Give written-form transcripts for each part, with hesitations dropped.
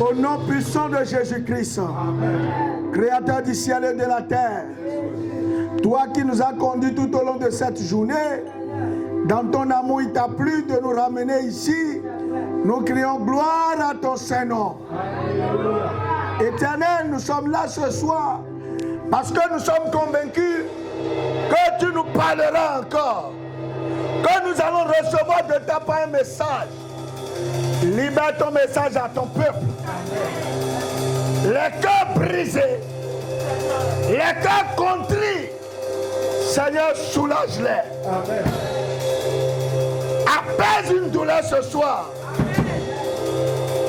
Au nom puissant de Jésus-Christ, Créateur du ciel et de la terre, toi qui nous as conduits tout au long de cette journée, dans ton amour, il t'a plu de nous ramener ici. Nous crions gloire à ton Saint-Nom. Éternel, nous sommes là ce soir parce que nous sommes convaincus que tu nous parleras encore, que nous allons recevoir de ta part un message. Libère ton message à ton peuple. Les cœurs brisés, les cœurs contrits, Seigneur, soulage-les. Apaise une douleur ce soir.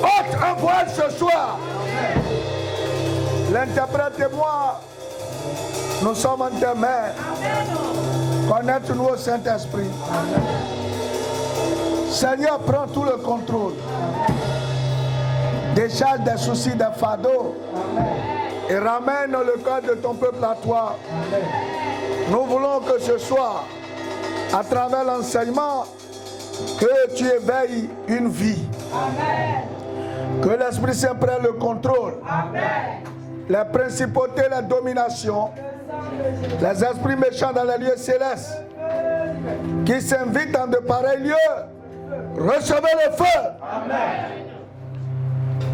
Ôte un voile ce soir. L'interprète et moi, nous sommes en tes mains. Connecte-nous au Saint-Esprit. Seigneur, prends tout le contrôle. Décharge des soucis, des fardeaux. Et ramène le cœur de ton peuple à toi. Nous voulons que ce soir, à travers l'enseignement, que tu éveilles une vie. Que l'Esprit Saint prenne le contrôle. Les principautés, la domination, les esprits méchants dans les lieux célestes, qui s'invitent dans de pareils lieux, recevez le feu.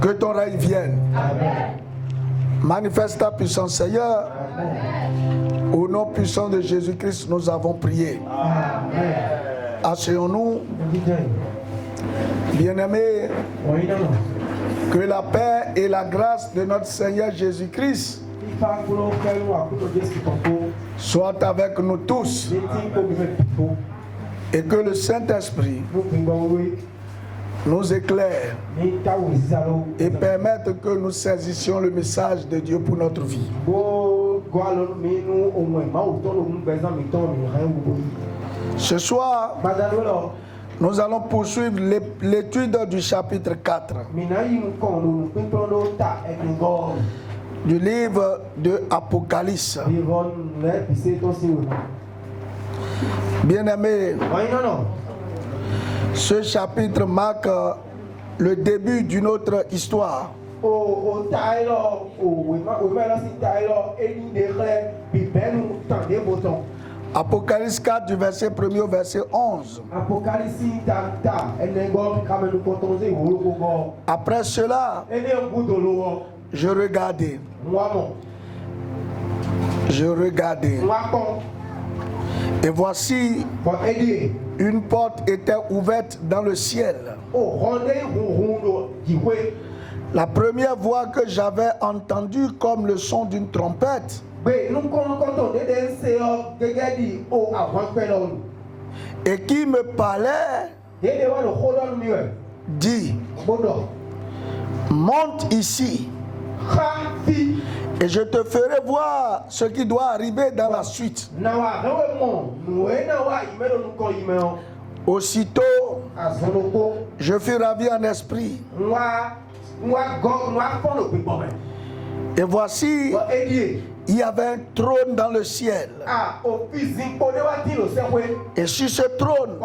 Que ton règne vienne. Manifeste ta puissance, Seigneur. Au nom puissant de Jésus-Christ, nous avons prié. Asseyons-nous. Bien-aimés, que la paix et la grâce de notre Seigneur Jésus-Christ soient avec nous tous. Et que le Saint-Esprit nous éclaire et permette que nous saisissions le message de Dieu pour notre vie. Ce soir, nous allons poursuivre l'étude du chapitre 4 du livre de Apocalypse. Bien-aimés, ce chapitre marque le début d'une autre histoire. Apocalypse 4 du verset 1er au verset 11. Après cela, je regardais. Et voici, une porte était ouverte dans le ciel. La première voix que j'avais entendue comme le son d'une trompette et qui me parlait dit: monte ici et je te ferai voir ce qui doit arriver dans la suite. Aussitôt, je fus ravi en esprit. Et voici, il y avait un trône dans le ciel. Et sur ce trône,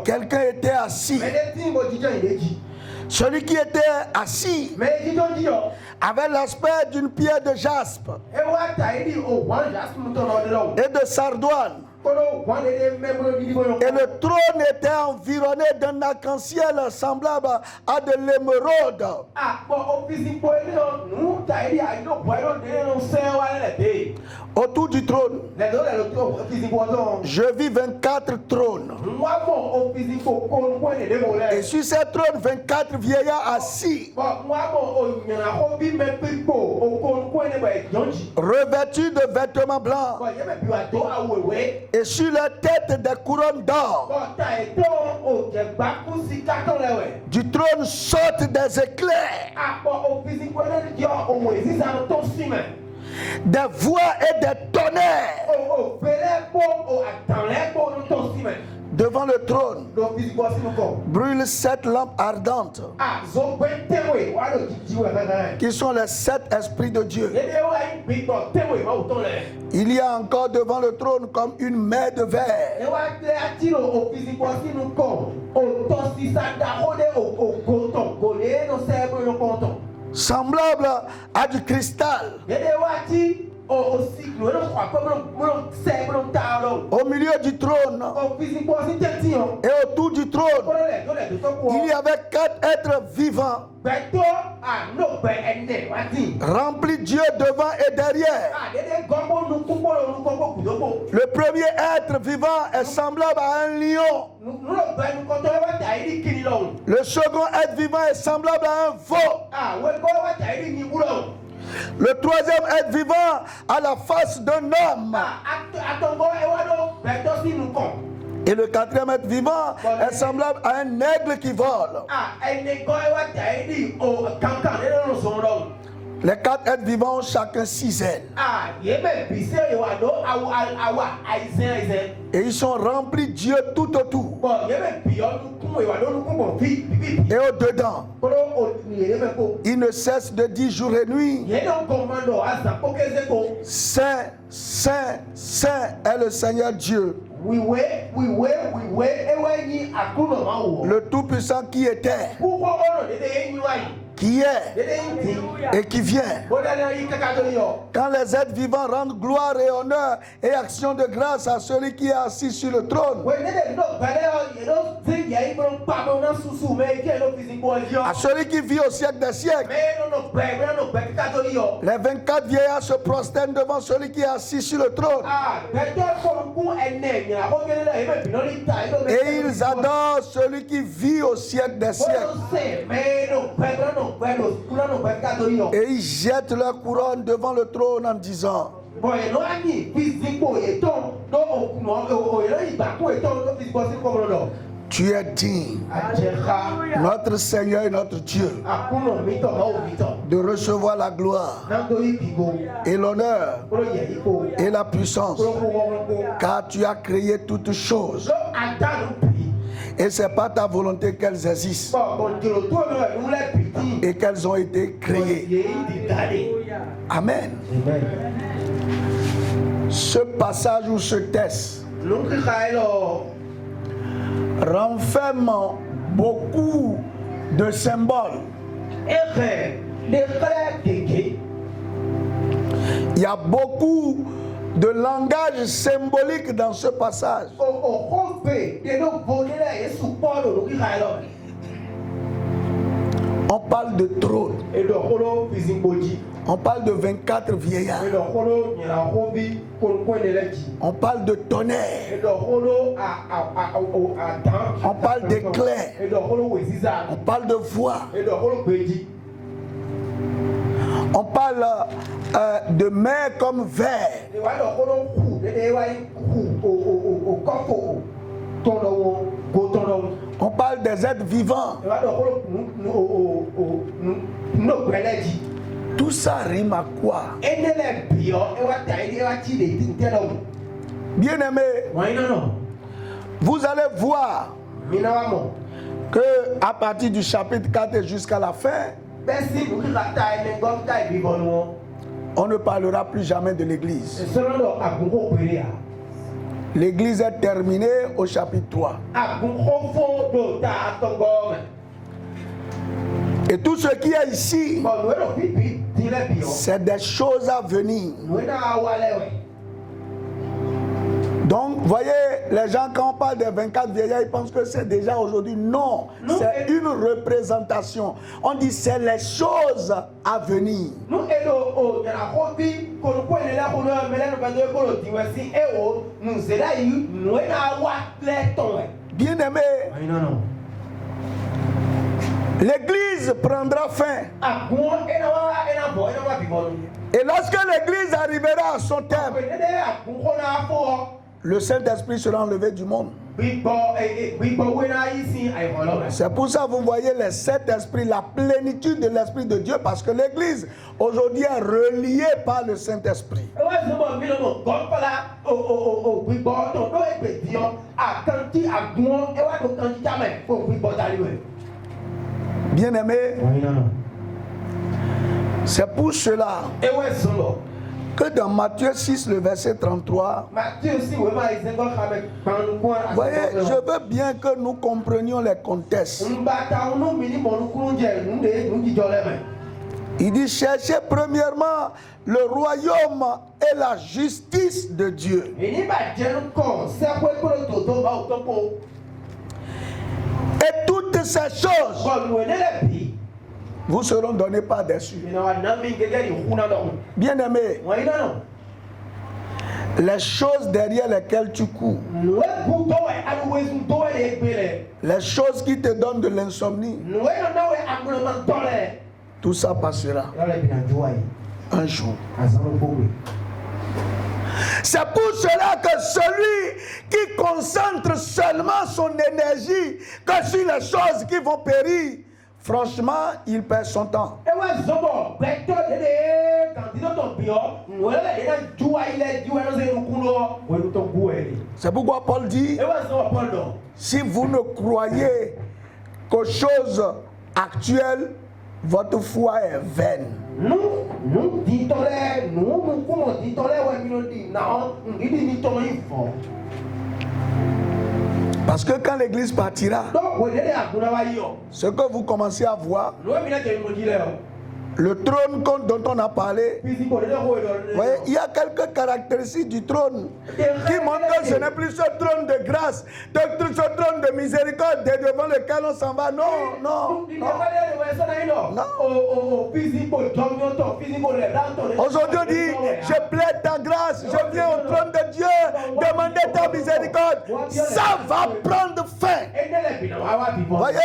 quelqu'un était assis. Celui qui était assis avait l'aspect d'une pierre de jaspe et de sardoine. Et le trône était environné d'un arc-en-ciel semblable à de l'émeraude. Autour du trône, je vis 24 trônes. Et sur ces trônes, 24 vieillards assis, revêtus de vêtements blancs. Et sur leur tête des couronnes d'or. Du trône sortent des éclairs, des voix et des tonnerres. Devant le trône brûlent 7 lampes ardentes, qui sont les 7 esprits de Dieu. Il y a encore devant le trône comme une mer de verre. semblable à du cristal. Au milieu du trône et autour du trône, il y avait 4 êtres vivants, remplis Dieu devant et derrière. Le premier être vivant est semblable à un lion. Le second être vivant est semblable à un veau. Le troisième être vivant a la face d'un homme. Et le quatrième être vivant est semblable à un aigle qui vole. Les 4 êtres vivants ont chacun 6 ailes. Et ils sont remplis de Dieu tout autour. Et au-dedans, ils ne cessent de dire jour et nuit: Saint, Saint, Saint est le Seigneur Dieu, le Tout-Puissant qui était, qui est et qui vient. Quand les êtres vivants rendent gloire et honneur et action de grâce à celui qui est assis sur le trône, à celui qui vit au siècle des siècles, les 24 vieillards se prosternent devant celui qui est assis sur le trône et ils adorent celui qui vit au siècle des siècles. Et ils jettent leur couronne devant le trône en disant: Tu es digne, notre Seigneur et notre Dieu, de recevoir la gloire et l'honneur et la puissance, car tu as créé toutes choses. Et c'est pas ta volonté qu'elles existent et qu'elles ont été créées. Amen. Ce passage ou ce texte renferme beaucoup de symboles. Il y a beaucoup de langage symbolique dans ce passage. On parle de trône. On parle de 24 vieillards. On parle de tonnerre. On parle d'éclairs. On parle de voix. On parle de mer comme verre. On parle des êtres vivants. Tout ça rime à quoi? Bien-aimé, vous allez voir que à partir du chapitre 4 jusqu'à la fin, on ne parlera plus jamais de l'église. L'église est terminée au chapitre 3. Et tout ce qui est ici, c'est des choses à venir. Donc, voyez, les gens, quand on parle des 24 vieillards, ils pensent que c'est déjà aujourd'hui. Non, c'est une représentation. On dit c'est les choses à venir. Bien aimé, l'église prendra fin. Et lorsque l'église arrivera à son terme, le Saint-Esprit sera enlevé du monde. C'est pour ça que vous voyez les 7 esprits, la plénitude de l'Esprit de Dieu, parce que l'Église aujourd'hui est reliée par le Saint-Esprit. Bien-aimé, c'est pour cela que dans Matthieu 6, le verset 33, voyez, je veux bien que nous comprenions les contextes. Il dit cherchez premièrement le royaume et la justice de Dieu. Et toutes ces choses vous seront données par-dessus. Bien-aimé, les choses derrière lesquelles tu cours, les choses qui te donnent de l'insomnie, tout ça passera un jour. C'est pour cela que celui qui concentre seulement son énergie que sur les choses qui vont périr, franchement, il perd son temps. C'est pourquoi Paul dit, si vous ne croyez qu'aux choses actuelles, votre foi est vaine. Parce que quand l'église partira, ce que vous commencez à voir, le trône dont on a parlé, voyez, il y a quelques caractéristiques du trône qui montrent que ce n'est plus ce trône de grâce, ce trône de miséricorde devant lequel on s'en va. Non, non, non. Aujourd'hui, on dit, je plaide ta grâce, je viens au trône de Dieu, demander ta miséricorde. Ça va prendre fin. Voyez,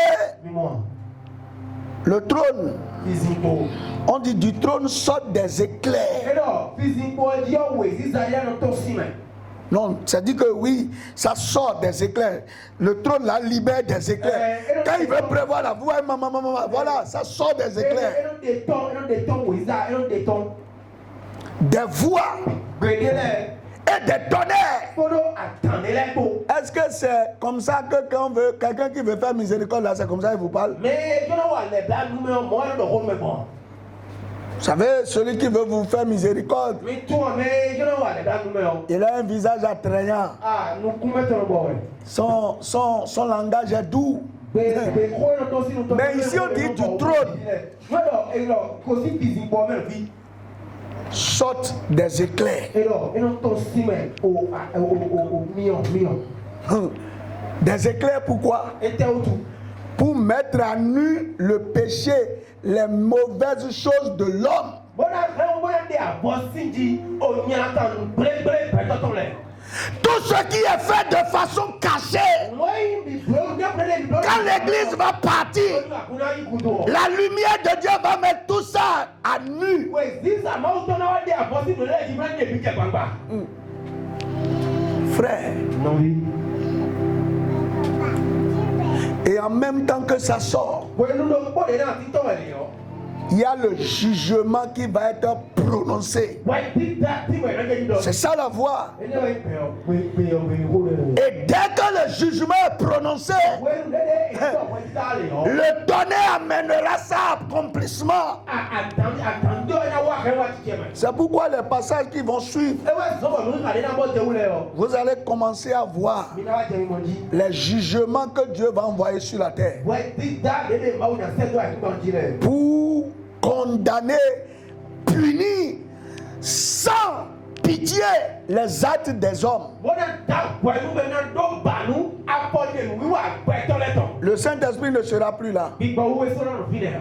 le trône, on dit du trône sortent des éclairs. Non, ça dit que oui, ça sort des éclairs. Le trône là libère des éclairs. Quand il veut prévoir la voix, voilà, ça sort des éclairs. Des voix et des tonnerres. Est-ce que c'est comme ça que quand on veut, quelqu'un qui veut faire miséricorde là, c'est comme ça qu'il vous parle? Vous savez, celui qui veut vous faire miséricorde, il a un visage attrayant. Son langage est doux. Mais ici on dit du trône sortent des éclairs. Des éclairs pourquoi? Pour mettre à nu le péché, les mauvaises choses de l'homme. Tout ce qui est fait de façon cachée, quand l'église va partir, la lumière de Dieu va mettre tout ça à nu. Frère, et en même temps que ça sort, il y a le jugement qui va être prononcé. C'est ça la voix. Et dès que le jugement est prononcé, le tonnerre amènera ça à accomplissement. C'est pourquoi les passages qui vont suivre, vous allez commencer à voir les jugements que Dieu va envoyer sur la terre pour condamner, punir sans pitié les actes des hommes. Le Saint-Esprit ne sera plus là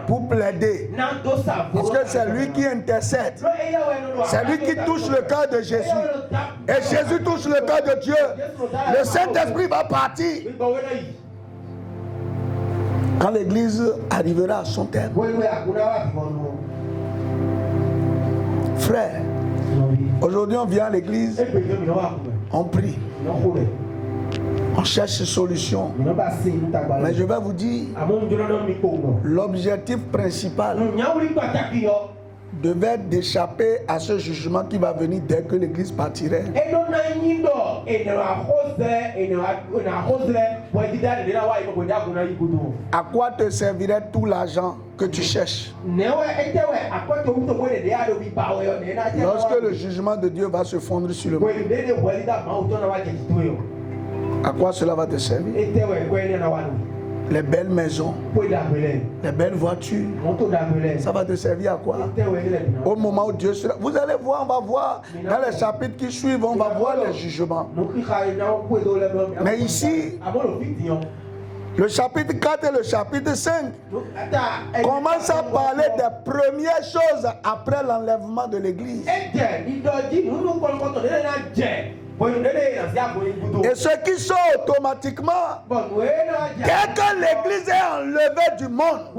pour plaider. Parce que c'est lui qui intercède. C'est lui qui touche le cœur de Jésus. Et Jésus touche le cœur de Dieu. Le Saint-Esprit va partir. Quand l'église arrivera à son terme. Frère, aujourd'hui on vient à l'église, on prie, on cherche une solution. Mais je vais vous dire, l'objectif principal devait être d'échapper à ce jugement qui va venir dès que l'église partirait. À quoi te servirait tout l'argent que tu cherches lorsque le jugement de Dieu va se fondre sur le monde? À quoi cela va te servir? les belles maisons, les belles voitures, ça va te servir à quoi? Au moment où Dieu sera... Vous allez voir, on va voir, dans les chapitres qui suivent, on va voir les jugements. Mais ici, le chapitre 4 et le chapitre 5 commencent à parler des premières choses après l'enlèvement de l'église. Et ce qui sont automatiquement, dès que l'église est enlevée du monde,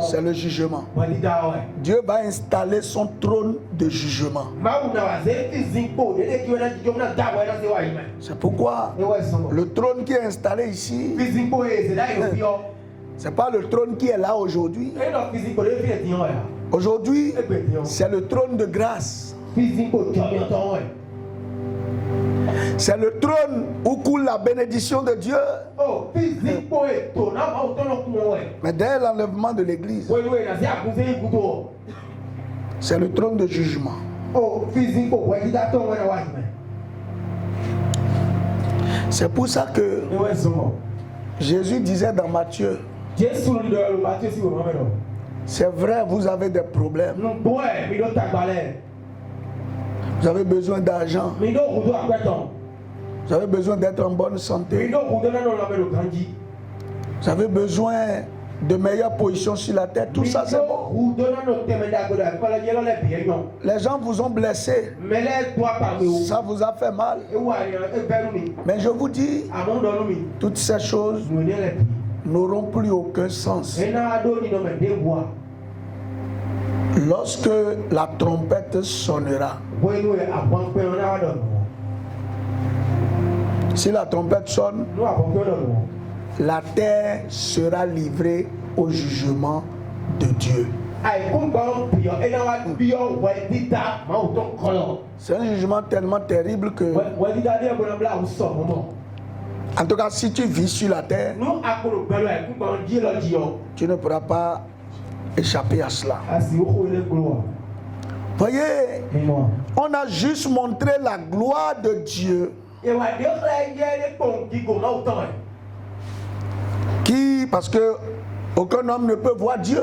c'est le jugement. Dieu va installer son trône de jugement. C'est pourquoi le trône qui est installé ici, ce n'est pas le trône qui est là aujourd'hui. Aujourd'hui, c'est le trône de grâce. C'est le trône où coule la bénédiction de Dieu. Mais dès l'enlèvement de l'église, c'est le trône de jugement. C'est pour ça que Jésus disait dans Matthieu, c'est vrai, vous avez des problèmes. Vous avez besoin d'argent. Vous avez besoin d'être en bonne santé. Vous avez besoin de meilleures positions sur la terre. Tout ça, c'est bon. Les gens vous ont blessé. Ça vous a fait mal. Mais je vous dis, toutes ces choses n'auront plus aucun sens lorsque la trompette sonnera. Si la trompette sonne, la terre sera livrée au jugement de Dieu. C'est un jugement tellement terrible que, en tout cas, si tu vis sur la terre, tu ne pourras pas échapper à cela. Voyez, on a juste montré la gloire de Dieu qui, parce que aucun homme ne peut voir Dieu.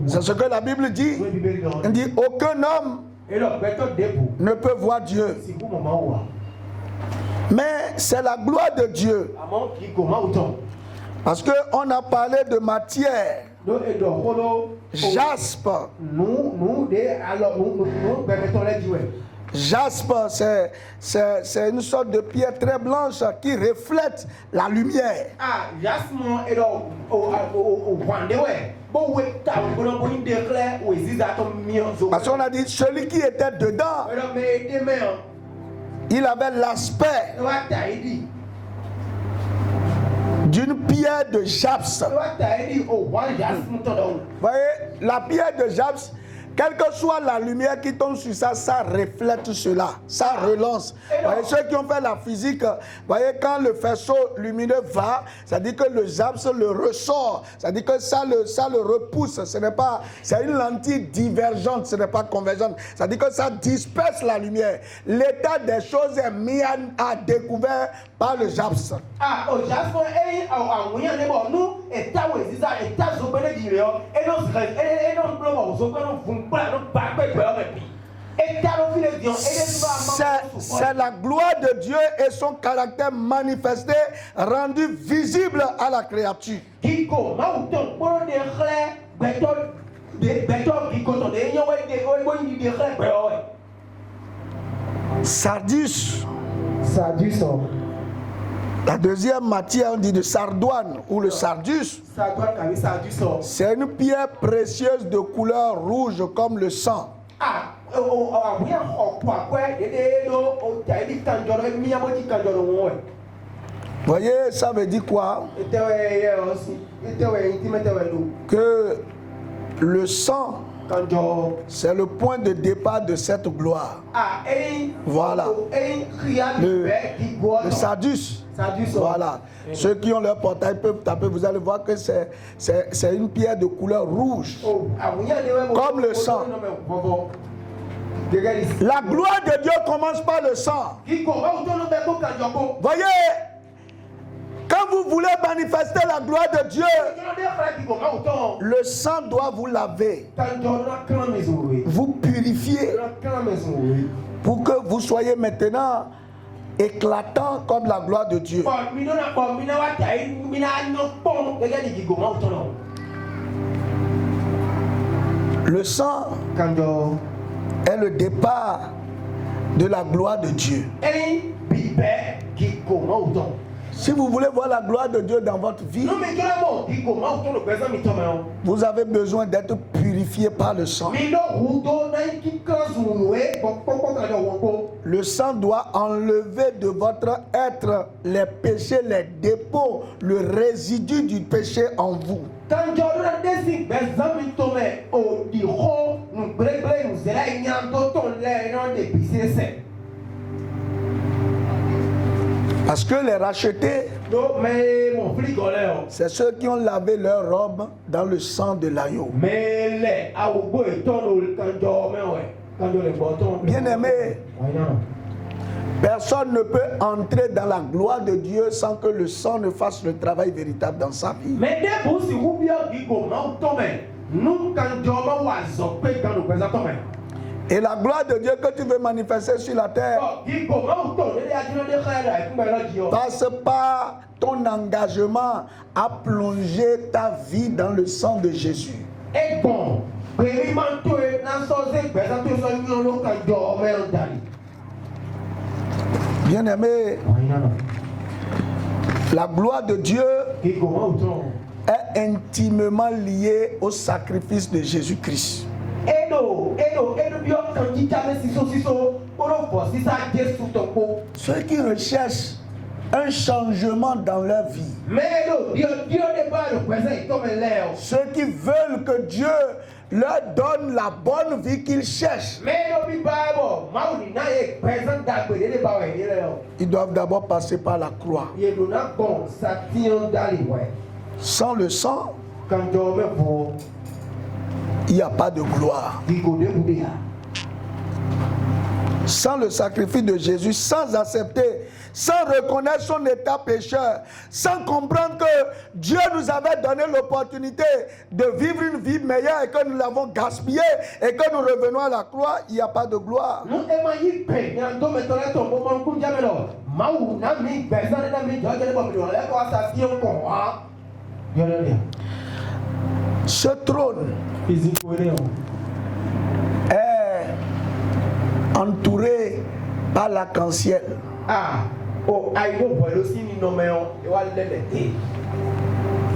C'est ce que la Bible dit. Elle dit aucun homme ne peut voir Dieu. Mais c'est la gloire de Dieu. Parce qu'on a parlé de matière, jaspe. Jaspe, c'est une sorte de pierre très blanche qui reflète la lumière. Parce qu'on a dit celui qui était dedans, il avait l'aspect d'une pierre de jaspe. Vous voyez, la pierre de jaspe, quelle que soit la lumière qui tombe sur ça, ça reflète cela, ça relance. Voyez, ceux qui ont fait la physique, voyez, quand le faisceau lumineux va, ça dit que le jaspe le ressort, ça dit que ça le repousse. Ce n'est pas, c'est une lentille divergente, ce n'est pas convergente. Ça dit que ça disperse la lumière. L'état des choses est mis à découvert par le jaspe. C'est la gloire de Dieu et son caractère manifesté, rendu visible à la créature. Sardis. La deuxième matière, on dit de sardoine ou le sardus. C'est une pierre précieuse de couleur rouge comme le sang. Voyez, ça veut dire quoi? Que le sang, c'est le point de départ de cette gloire. Voilà. Le sardus. Voilà. Ceux qui ont leur portail peuvent taper. Vous allez voir que c'est une pierre de couleur rouge. Comme le sang. La gloire de Dieu commence par le sang. Voyez, quand vous voulez manifester la gloire de Dieu, le sang doit vous laver, vous purifier, pour que vous soyez maintenant éclatant comme la gloire de Dieu. Le sang est le départ de la gloire de Dieu. Si vous voulez voir la gloire de Dieu dans votre vie, vous avez besoin d'être purifié par le sang. Le sang doit enlever de votre être les péchés, les dépôts, le résidu du péché en vous. Parce que les rachetés, c'est ceux qui ont lavé leur robe dans le sang de l'agneau. Bien-aimé, personne ne peut entrer dans la gloire de Dieu sans que le sang ne fasse le travail véritable dans sa vie. Et la gloire de Dieu que tu veux manifester sur la terre passe par ton engagement à plonger ta vie dans le sang de Jésus. Bien-aimé, la gloire de Dieu est intimement liée au sacrifice de Jésus-Christ. Ceux qui recherchent un changement dans leur vie, ceux qui veulent que Dieu leur donne la bonne vie qu'ils cherchent, ils doivent d'abord passer par la croix. Sans le sang, il n'y a pas de gloire. Sans le sacrifice de Jésus, sans accepter, sans reconnaître son état pécheur, sans comprendre que Dieu nous avait donné l'opportunité de vivre une vie meilleure et que nous l'avons gaspillée et que nous revenons à la croix, il n'y a pas de gloire. Ce trône est entouré par l'arc-en-ciel.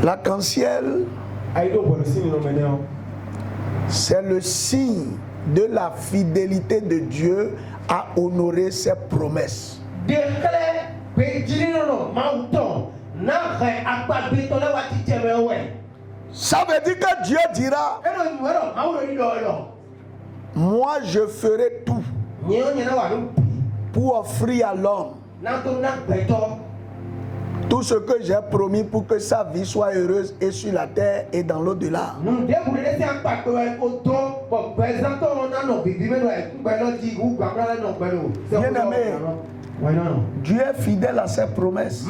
L'arc-en-ciel, c'est le signe de la fidélité de Dieu à honorer ses promesses. Ça veut dire que Dieu dira: moi je ferai tout pour offrir à l'homme tout ce que j'ai promis pour que sa vie soit heureuse et sur la terre et dans l'au-delà. Bien-aimé, Dieu est fidèle à ses promesses.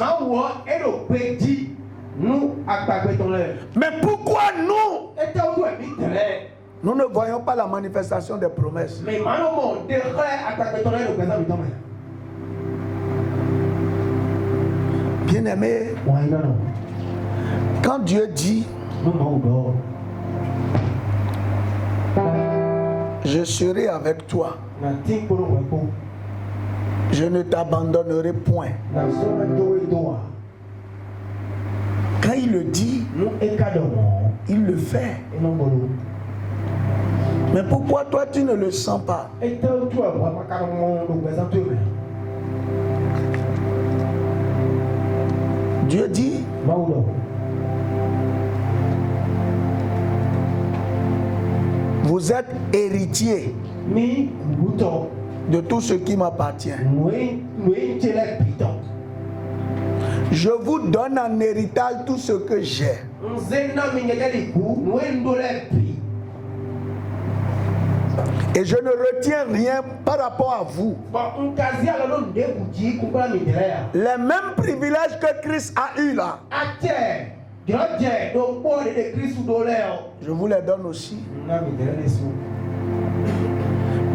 Mais pourquoi nous ne voyons pas la manifestation des promesses? Bien-aimé, quand Dieu dit: je serai avec toi, je ne t'abandonnerai point. Quand il le dit, il le fait. Mais pourquoi toi tu ne le sens pas? Dieu dit: vous êtes héritiers de tout ce qui m'appartient. Je vous donne en héritage tout ce que j'ai. Et je ne retiens rien par rapport à vous. Les mêmes privilèges que Christ a eu là, je vous les donne aussi.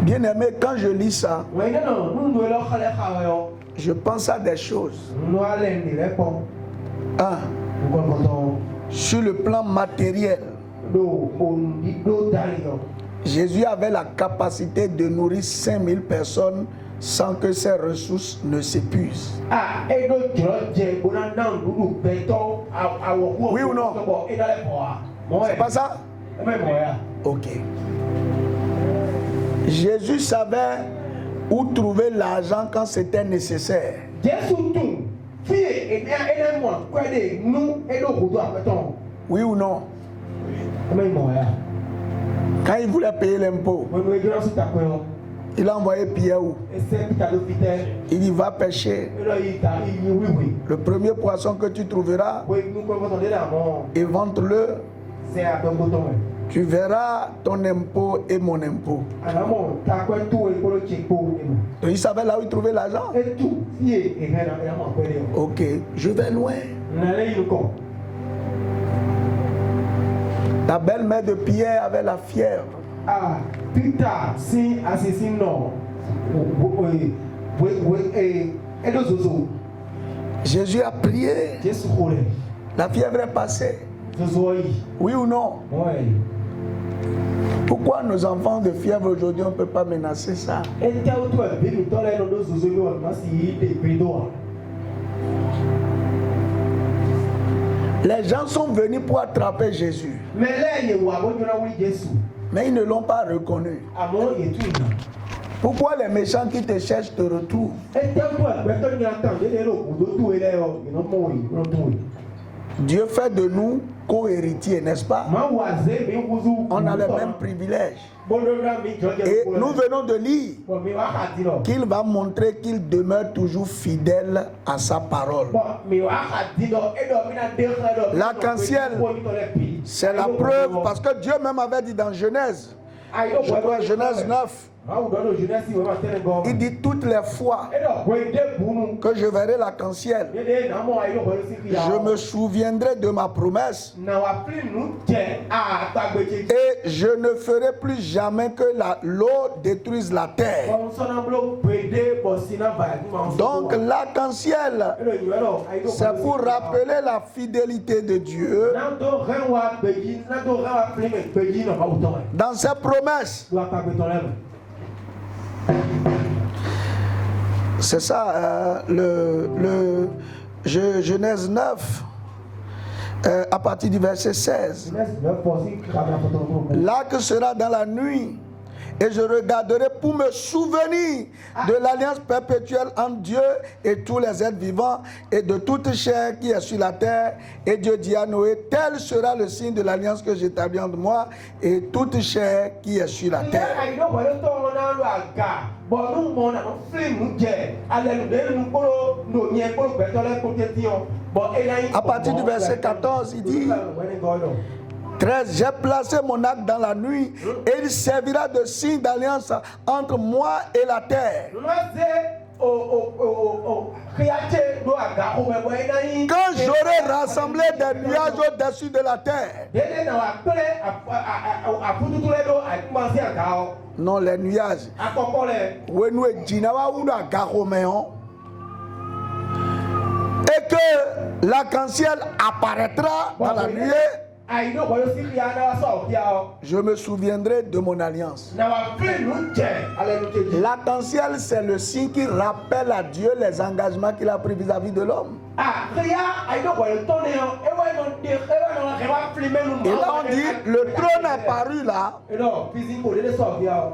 Bien aimé, quand je lis ça, je pense à des choses. Un, sur le plan matériel, Jésus avait la capacité de nourrir 5000 personnes sans que ses ressources ne s'épuisent. Oui ou non? C'est pas ça? Ok. Jésus savait où trouver l'argent quand c'était nécessaire. Oui ou non? Quand il voulait payer l'impôt, il a envoyé Pierre où? Il y va pêcher. Le premier poisson que tu trouveras, évente-le. Tu verras ton impôt et mon impôt. Donc il savait là où il trouvait l'argent. Ok, je vais loin. La belle-mère de Pierre avait la fièvre. Jésus a prié. La fièvre est passée. Oui ou non? Pourquoi nos enfants de fièvre aujourd'hui on ne peut pas menacer ça? Les gens sont venus pour attraper Jésus. Mais ils ne l'ont pas reconnu. Pourquoi les méchants qui te cherchent te retrouvent? Dieu fait de nous co-héritiers, n'est-ce pas? On a les mêmes privilèges. Et nous venons de lire qu'il va montrer qu'il demeure toujours fidèle à sa parole. L'arc-en-ciel, c'est la preuve, parce que Dieu même avait dit dans Genèse, je crois Genèse 9, il dit toutes les fois que je verrai l'arc-en-ciel, je me souviendrai de ma promesse et je ne ferai plus jamais que l'eau détruise la terre. Donc l'arc-en-ciel, c'est pour rappeler la fidélité de Dieu dans ses promesses. C'est ça, Genèse 9, à partir du verset 16. L'arc sera dans la nuit, et je regarderai pour me souvenir de l'alliance perpétuelle entre Dieu et tous les êtres vivants et de toute chair qui est sur la terre. Et Dieu dit à Noé, tel sera le signe de l'alliance que j'établis entre moi et toute chair qui est sur la terre. À partir du verset 14, il dit 13, j'ai placé mon arc dans la nuit et il servira de signe d'alliance entre moi et la terre. Quand j'aurai rassemblé des nuages au-dessus de la terre. Non, les nuages. Et que l'arc-en-ciel apparaîtra dans la nuée. Je me souviendrai de mon alliance. L'arc-en-ciel, c'est le signe qui rappelle à Dieu les engagements qu'il a pris vis-à-vis de l'homme. Et là on dit, le trône apparu là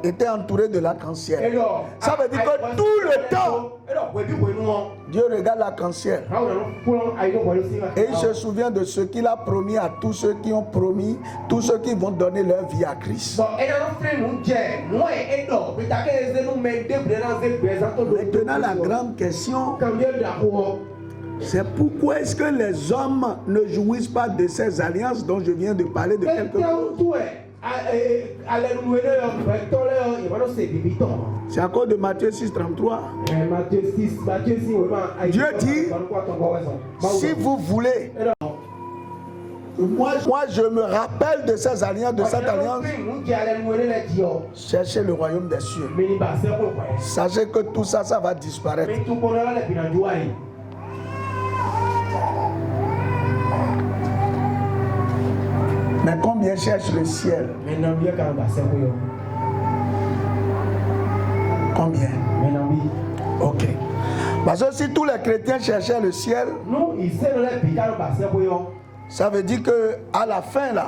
était entouré de l'arc-en-ciel. Ça veut dire que tout le temps, Dieu regarde l'arc-en-ciel et il se souvient de ce qu'il a promis à tous ceux qui ont promis, tous ceux qui vont donner leur vie à Christ. Maintenant la grande question, c'est pourquoi est-ce que les hommes ne jouissent pas de ces alliances dont je viens de parler de quelques jours? C'est à cause de Matthieu 6, 33. Dieu dit, si vous voulez, moi je me rappelle de ces alliances, de cette alliance, cherchez le royaume des cieux. Sachez que tout ça, ça va disparaître. Mais combien cherche le ciel? Combien? Ok. Parce que si tous les chrétiens cherchaient le ciel, ça veut dire que à la fin là,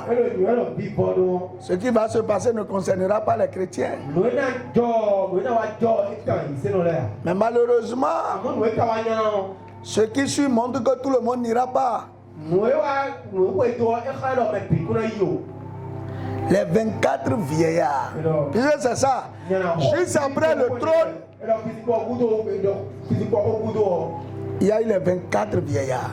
ce qui va se passer ne concernera pas les chrétiens. Mais malheureusement, ce qui suit montre que tout le monde n'ira pas. Les 24 vieillards. Puisque c'est ça. Juste après le trône, il y a eu les 24 vieillards.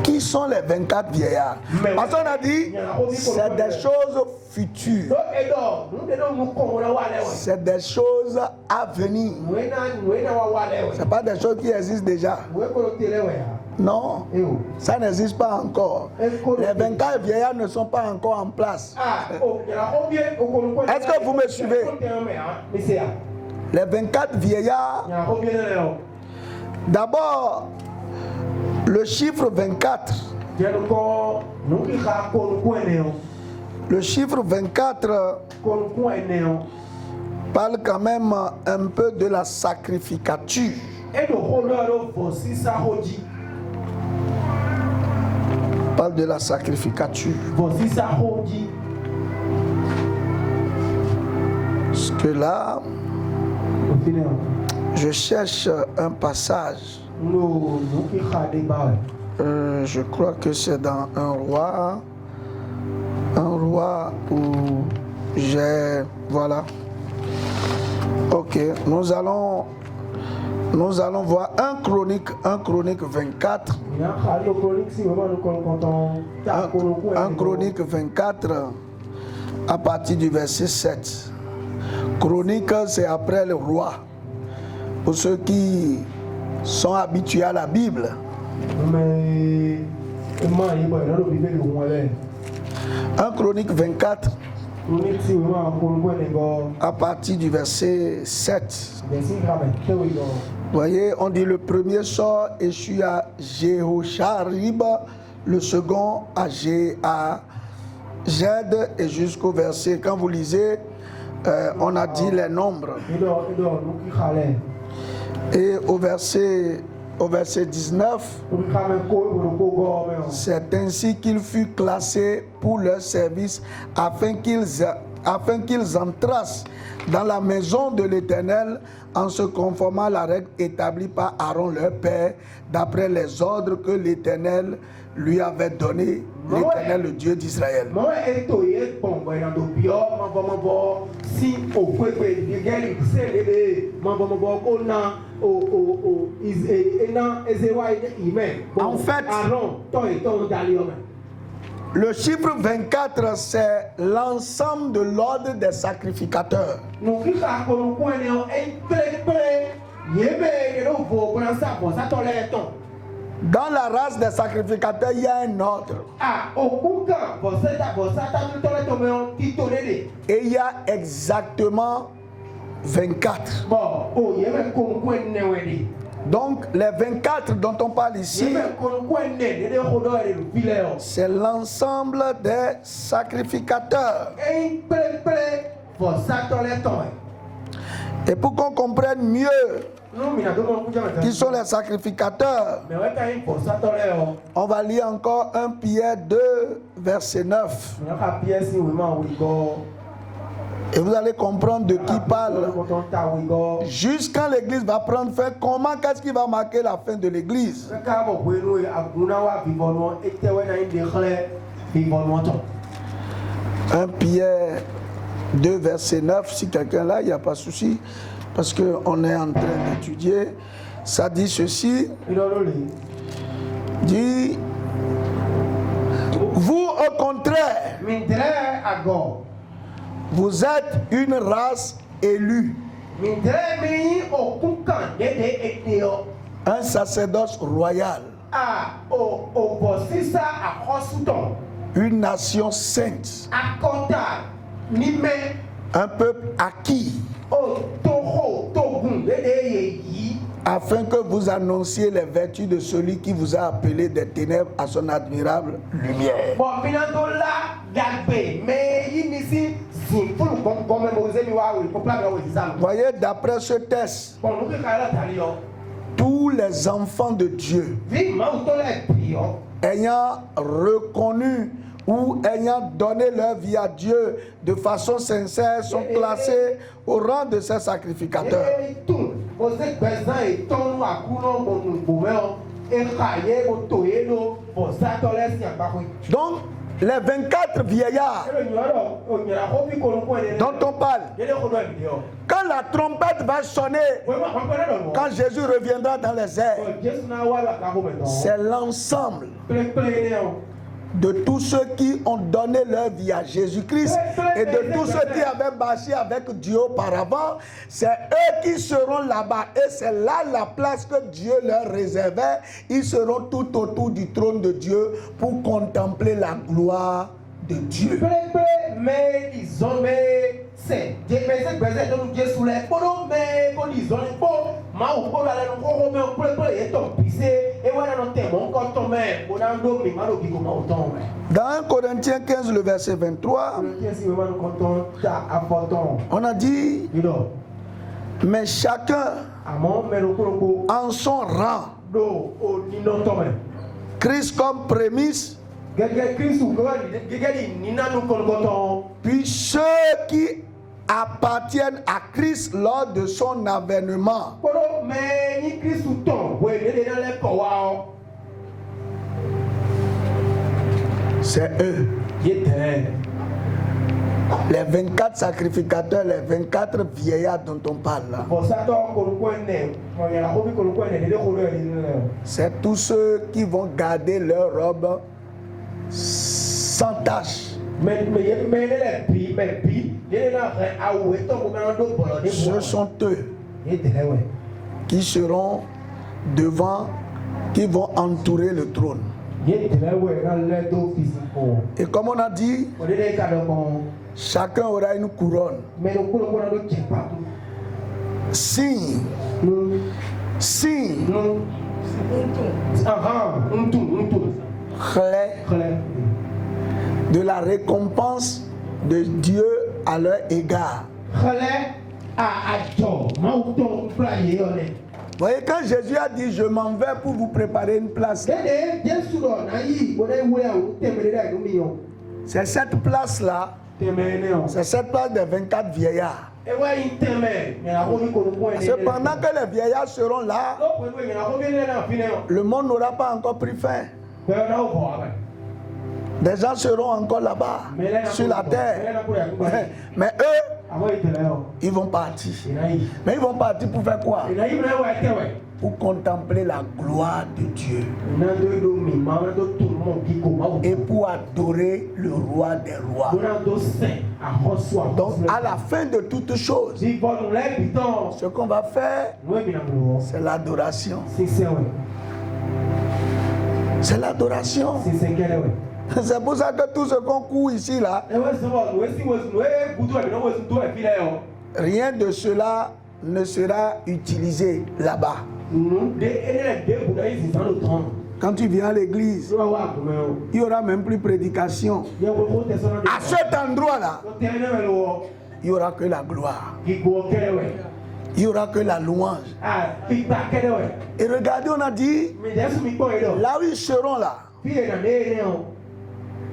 Qui sont les 24 vieillards? Parce qu'on a dit, c'est des choses futures. C'est des choses à venir. Ce n'est pas des choses qui existent déjà. Non, ça n'existe pas encore. Les 24 vieillards ne sont pas encore en place. Est-ce que vous me suivez? Les 24 vieillards, d'abord, le chiffre 24. Le chiffre 24 parle quand même un peu de la sacrificature. Parle de la sacrificature. Parce que là, je cherche un passage. Je crois que c'est dans un roi où j'ai... Voilà. Ok, nous allons voir un chronique 24. Un chronique 24 à partir du verset 7. Chronique, c'est après le roi. Pour ceux qui sont habitués à la Bible. Un chronique 24 à partir du verset 7. Vous voyez, on dit le premier sort échut à Jéhocharib, le second à Jed et jusqu'au verset. Quand vous lisez, on a dit les nombres. Et au verset 19, c'est ainsi qu'il fut classé pour leur service afin qu'ils entrassent dans la maison de l'Éternel en se conformant à la règle établie par Aaron leur père, d'après les ordres que l'Éternel lui avait donnés, l'Éternel, le Dieu d'Israël. En fait, le chiffre 24, c'est l'ensemble de l'ordre des sacrificateurs. Dans la race des sacrificateurs, il y a un ordre. Et il y a exactement 24. Donc, les 24 dont on parle ici, c'est l'ensemble des sacrificateurs. Et pour qu'on comprenne mieux qui sont les sacrificateurs, on va lire encore 1 Pierre 2, verset 9. Et vous allez comprendre de qui parle. Jusqu'à l'église va prendre fin, comment, qu'est-ce qui va marquer la fin de l'église? 1 Pierre 2, verset 9, si quelqu'un là, il n'y a pas de souci, parce qu'on est en train d'étudier. Ça dit ceci, dit, Vous, au contraire, vous êtes une race élue, un sacerdoce royal, une nation sainte, un peuple acquis, afin que vous annonciez les vertus de celui qui vous a appelé des ténèbres à son admirable lumière. Voyez, d'après ce test, tous les enfants de Dieu ayant reconnu ou ayant donné leur vie à Dieu de façon sincère sont classés au rang de ces sacrificateurs. Donc, les 24 vieillards dont on parle, quand la trompette va sonner, quand Jésus reviendra dans les airs, c'est l'ensemble de tous ceux qui ont donné leur vie à Jésus-Christ et de tous ceux qui avaient marché avec Dieu auparavant. C'est eux qui seront là-bas et c'est là la place que Dieu leur réservait. Ils seront tout autour du trône de Dieu pour contempler la gloire de Dieu. Dans 1 Corinthiens 15, le verset 23, on a dit, mais chacun en son rang, Christ comme prémisse, puis ceux qui appartiennent à Christ lors de son avènement. C'est eux. Les 24 sacrificateurs, les 24 vieillards dont on parle là. C'est tous ceux qui vont garder leur robe sans tache. Ce sont eux qui seront devant, qui vont entourer le trône. Et comme on a dit, chacun aura une couronne. Signe de la récompense de Dieu à leur égard. Vous voyez, quand Jésus a dit, je m'en vais pour vous préparer une place, c'est cette place-là, c'est cette place des 24 vieillards. Cependant que les vieillards seront là, le monde n'aura pas encore pris fin. Des gens seront encore là-bas, sur la terre. Mais eux, ils vont partir. Mais ils vont partir pour faire quoi? Pour contempler la gloire de Dieu. Et pour adorer le roi des rois. Donc à la fin de toutes choses, ce qu'on va faire, c'est l'adoration. C'est l'adoration. C'est pour ça que tout ce qu'on court ici là, rien de cela ne sera utilisé là-bas. Quand tu viens à l'église, il n'y aura même plus prédication. À cet endroit-là, il n'y aura que la gloire. Il n'y aura que la louange. Et regardez, on a dit, là où ils seront là,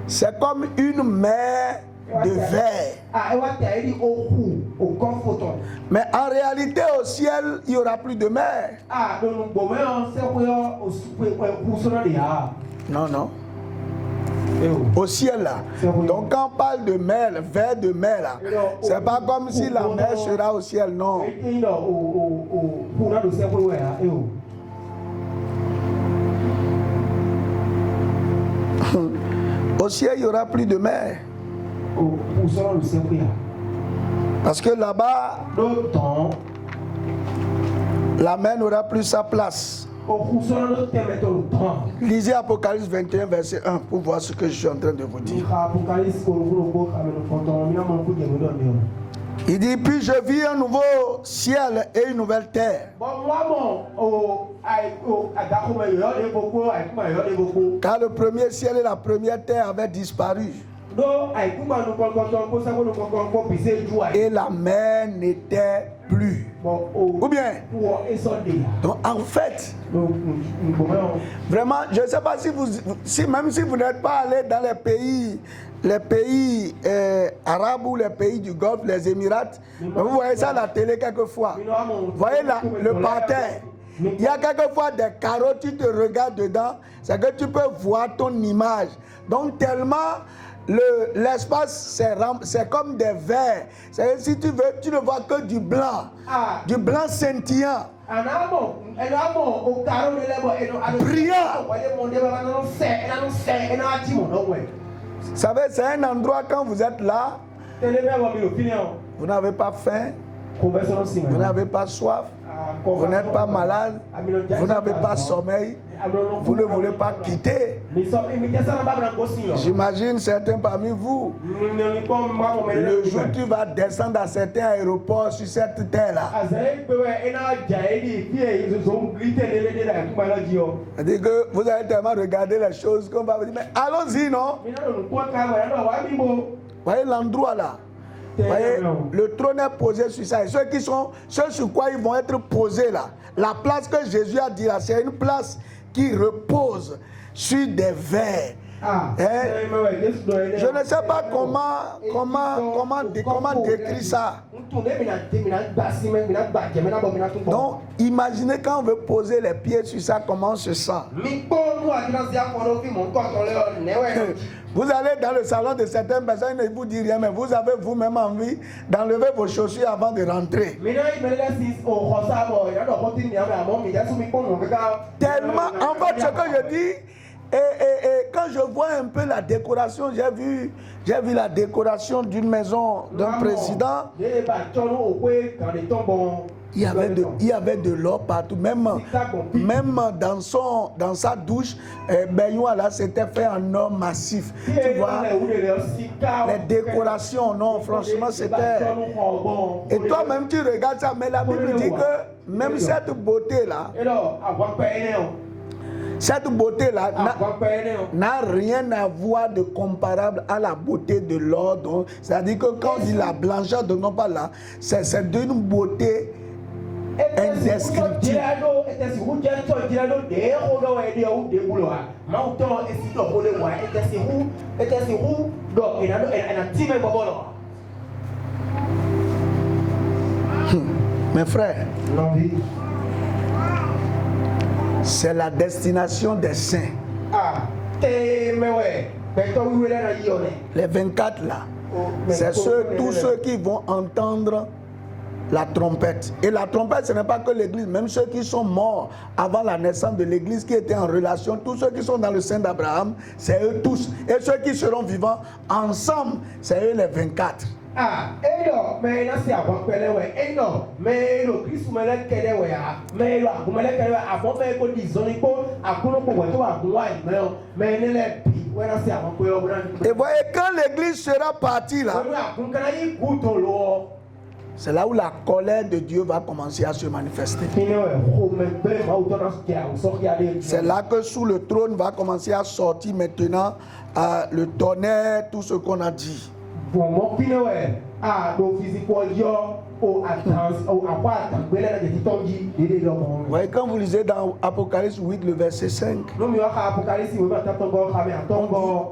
c'est comme une mer de verre. Mais en réalité, au ciel, il n'y aura plus de mer. Non, non. Au ciel là. Donc quand on parle de mer, verre de mer là, c'est pas comme si la mer sera au ciel, non. Au ciel, il n'y aura plus de mer. Parce que là-bas, la mer n'aura plus sa place. Lisez Apocalypse 21, verset 1 pour voir ce que je suis en train de vous dire. Il dit, puis je vis un nouveau ciel et une nouvelle terre. Car le premier ciel et la première terre avaient disparu. Et la mer n'était plus. Ou bien? Donc en fait, vraiment, je ne sais pas si même si vous n'êtes pas allé dans les pays arabes ou les pays du Golfe, les Émirats, vous voyez ça à la télé quelquefois. Vous voyez là, le parterre. Il y a quelquefois des carreaux, tu te regardes dedans, c'est que tu peux voir ton image. Donc tellement l'espace c'est comme des verres. C'est si tu veux, tu ne vois que du blanc scintillant. Brillant. Vous savez, c'est un endroit quand vous êtes là, vous n'avez pas faim, vous n'avez pas soif, vous n'êtes pas malade, vous n'avez pas sommeil, vous ne voulez pas quitter. J'imagine certains parmi vous, le jour où tu vas descendre à certains aéroports sur cette terre-là, c'est-à-dire que vous allez tellement regarder les choses qu'on va vous dire, mais allons-y, non? Voyez l'endroit là. Voyez, le trône est posé sur ça. Et ceux sur quoi ils vont être posés là, la place que Jésus a dit là, c'est une place qui repose sur des vers. Je ne sais pas comment décrire ça. Donc, imaginez quand on veut poser les pieds sur ça, comment on se sent. Vous allez dans le salon de certaines personnes, ils ne vous disent rien, mais vous avez vous-même envie d'enlever vos chaussures avant de rentrer. Tellement, en fait, ce que je dis, et quand je vois un peu la décoration, j'ai vu la décoration d'une maison d'un président. Il y avait de l'or partout, même dans sa douche, baignoire là, c'était fait en or massif. Tu vois, les décorations, non, franchement, c'était. Et toi-même, tu regardes ça, mais la Bible dit que même cette beauté-là, n'a rien à voir de comparable à la beauté de l'or. C'est-à-dire que quand on dit la blancheur de non pas là, c'est d'une beauté indescriptible. Mes frères, c'est la destination des saints. Les 24 là, c'est tous ceux qui vont entendre la trompette. Et la trompette, ce n'est pas que l'église, même ceux qui sont morts avant la naissance de l'église, qui étaient en relation, tous ceux qui sont dans le sein d'Abraham, c'est eux tous. Et ceux qui seront vivants ensemble, c'est eux les 24. Et voyez, quand l'église sera partie là, c'est là où la colère de Dieu va commencer à se manifester. C'est là que sous le trône va commencer à sortir maintenant le tonnerre, tout ce qu'on a dit. Ouais, quand vous lisez dans Apocalypse 8, le verset 5,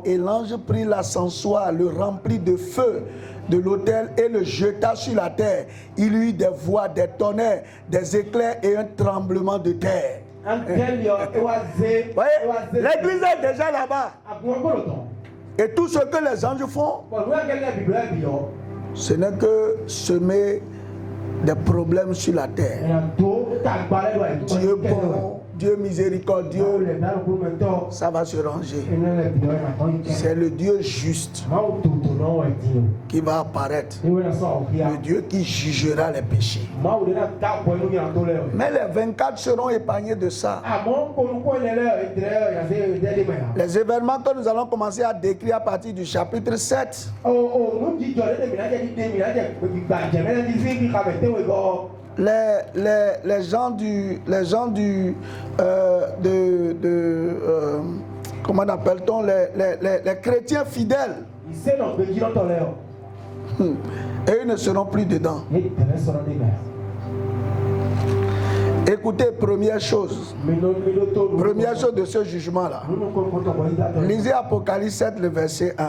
et l'ange prit l'ascensoir, le remplit de feu de l'autel et le jeta sur la terre. Il eut des voix, des tonnerres, des éclairs et un tremblement de terre. L'église est déjà là-bas. Et tout ce que les anges font, ce n'est que semer des problèmes sur la terre. Dieu bon, Dieu miséricordieux, ça va se ranger. C'est le Dieu juste qui va apparaître. Le Dieu qui jugera les péchés. Mais les 24 seront épargnés de ça. Les événements que nous allons commencer à décrire à partir du chapitre 7. Les gens comment appelle-t-on les chrétiens fidèles, et ils ne seront plus dedans. Écoutez, première chose de ce jugement-là. Lisez Apocalypse 7, le verset 1.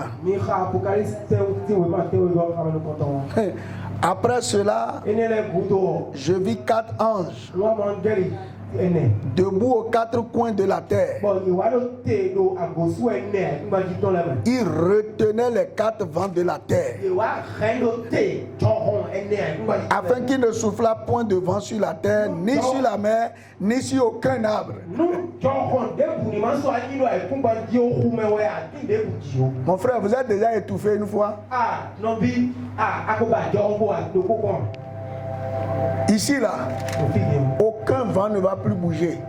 Après cela, je vis 4 anges debout aux 4 coins de la terre. Ils retenaient les 4 vents de la terre, afin qu'il ne soufflât point de vent sur la terre, ni sur la mer, ni sur aucun arbre. Mon frère, vous êtes déjà étouffé une fois? Ici là, aucun vent ne va plus bouger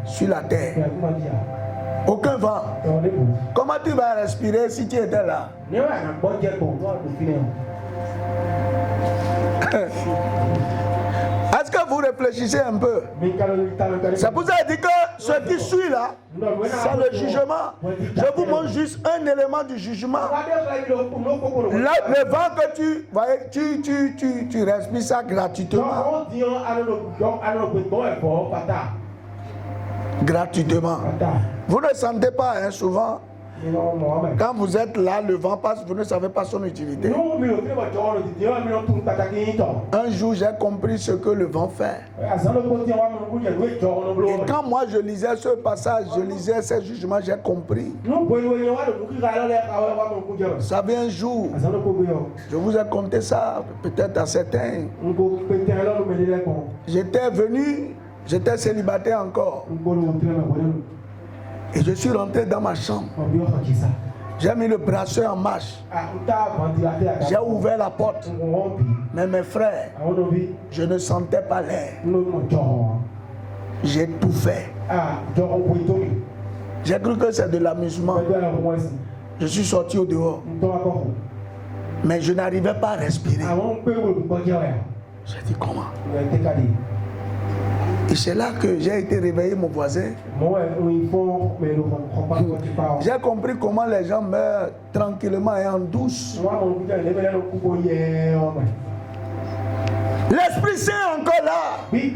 sur la terre. Aucun vent. Comment tu vas respirer si tu étais là? Est-ce que vous réfléchissez un peu? C'est pour ça que je dis que ce qui suit là, c'est le jugement. Je vous montre juste un élément du jugement. Là, le vent que tu respires ça gratuitement. Gratuitement. Vous ne sentez pas, hein, souvent. Quand vous êtes là, le vent passe, vous ne savez pas son utilité. Un jour, j'ai compris ce que le vent fait. Et quand moi je lisais ce passage, je lisais ces jugements, j'ai compris. Vous savez, un jour, je vous ai conté ça, peut-être à certains. J'étais venu, j'étais célibataire encore. Et je suis rentré dans ma chambre. J'ai mis le bracelet en marche. J'ai ouvert la porte. Mais mes frères, je ne sentais pas l'air. J'ai tout fait. J'ai cru que c'est de l'amusement. Je suis sorti au dehors. Mais je n'arrivais pas à respirer. J'ai dit comment? Et c'est là que j'ai été réveillé, mon voisin. J'ai compris comment les gens meurent tranquillement et en douce. L'Esprit Saint est encore là. Et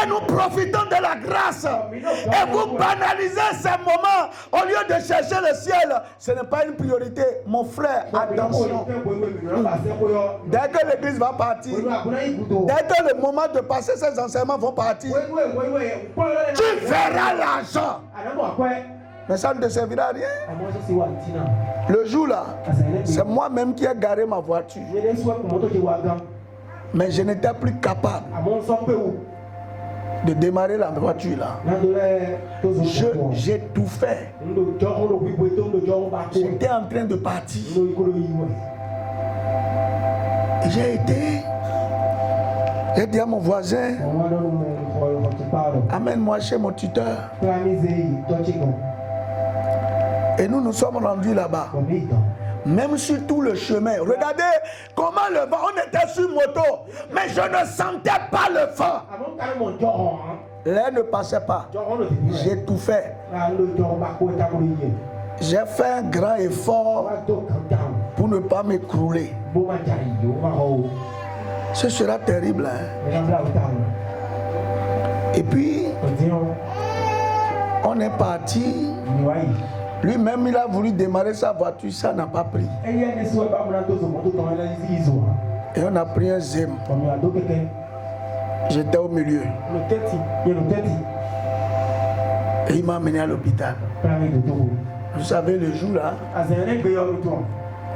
nous profitons de la grâce. Et vous banalisez ces moments. Au lieu de chercher le ciel, ce n'est pas une priorité. Mon frère, attention. Dès que l'église va partir, dès que le moment de passer ces enseignements vont partir, tu verras l'argent. Mais ça ne te servira à rien. Le jour là, c'est moi-même qui ai garé ma voiture. Mais je n'étais plus capable de démarrer la voiture là. J'ai tout fait. J'étais en train de partir. Et j'ai dit à mon voisin, amène-moi chez mon tuteur. Et nous nous sommes rendus là-bas. Même sur tout le chemin. Regardez comment le vent, on était sur moto, mais je ne sentais pas le vent. L'air ne passait pas. J'ai tout fait. J'ai fait un grand effort pour ne pas m'écrouler. Ce sera terrible. Hein? Et puis, on est parti. Lui-même, il a voulu démarrer sa voiture, ça n'a pas pris. Et on a pris un zème. J'étais au milieu. Et il m'a amené à l'hôpital. Vous savez, le jour là,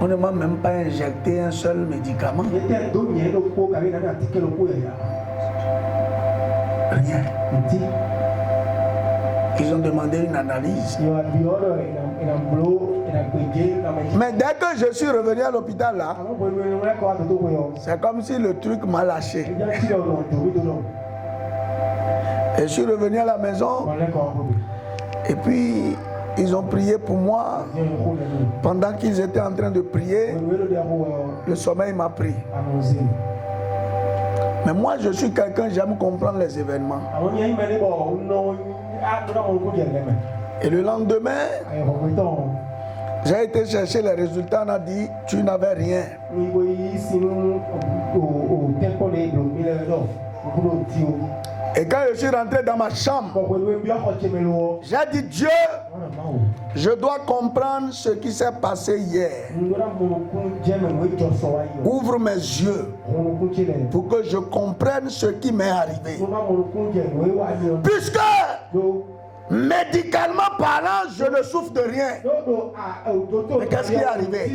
on ne m'a même pas injecté un seul médicament. Rien. Ils ont demandé une analyse. Mais dès que je suis revenu à l'hôpital là, c'est comme si le truc m'a lâché. Et je suis revenu à la maison. Et puis ils ont prié pour moi. Pendant qu'ils étaient en train de prier, le sommeil m'a pris. Mais moi je suis quelqu'un, j'aime comprendre les événements. Et le lendemain, j'ai été chercher les résultats, on a dit tu n'avais rien. Et quand je suis rentré dans ma chambre, j'ai dit Dieu, je dois comprendre ce qui s'est passé hier. Ouvre mes yeux pour que je comprenne ce qui m'est arrivé. Puisque médicalement parlant, je ne souffre de rien. Mais qu'est-ce qui est arrivé?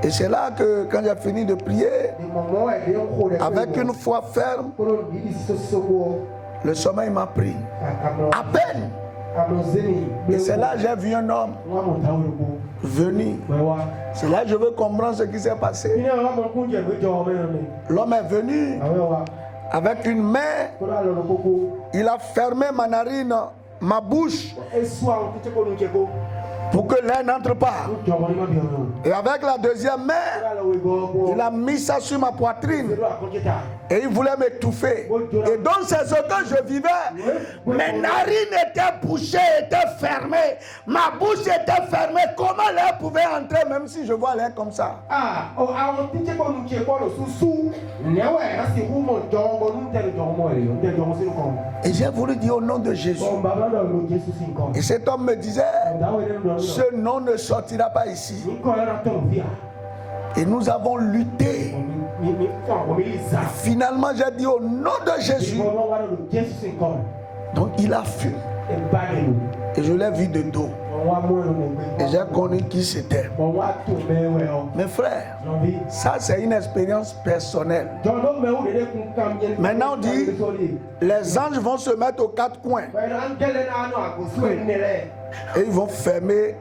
Et c'est là que quand j'ai fini de prier, avec une foi ferme, le sommeil m'a pris. À peine. Et c'est là que j'ai vu un homme venir. C'est là que je veux comprendre ce qui s'est passé. L'homme est venu avec une main. Il a fermé ma narine, ma bouche, pour que l'air n'entre pas. Et avec la deuxième main, il a mis ça sur ma poitrine. Et il voulait m'étouffer. Et donc c'est ce que je vivais. Mes narines étaient bouchées, étaient fermées. Ma bouche était fermée. Comment l'air pouvait entrer même si je vois l'air comme ça? Et j'ai voulu dire au nom de Jésus. Et cet homme me disait, ce nom ne sortira pas ici. Et nous avons lutté. Finalement, j'ai dit au nom de Jésus. Donc il a fui. Et je l'ai vu de dos. Et j'ai connu qui c'était. Mes frères, ça c'est une expérience personnelle. Maintenant on dit, les anges vont se mettre aux quatre coins. Et ils vont fermer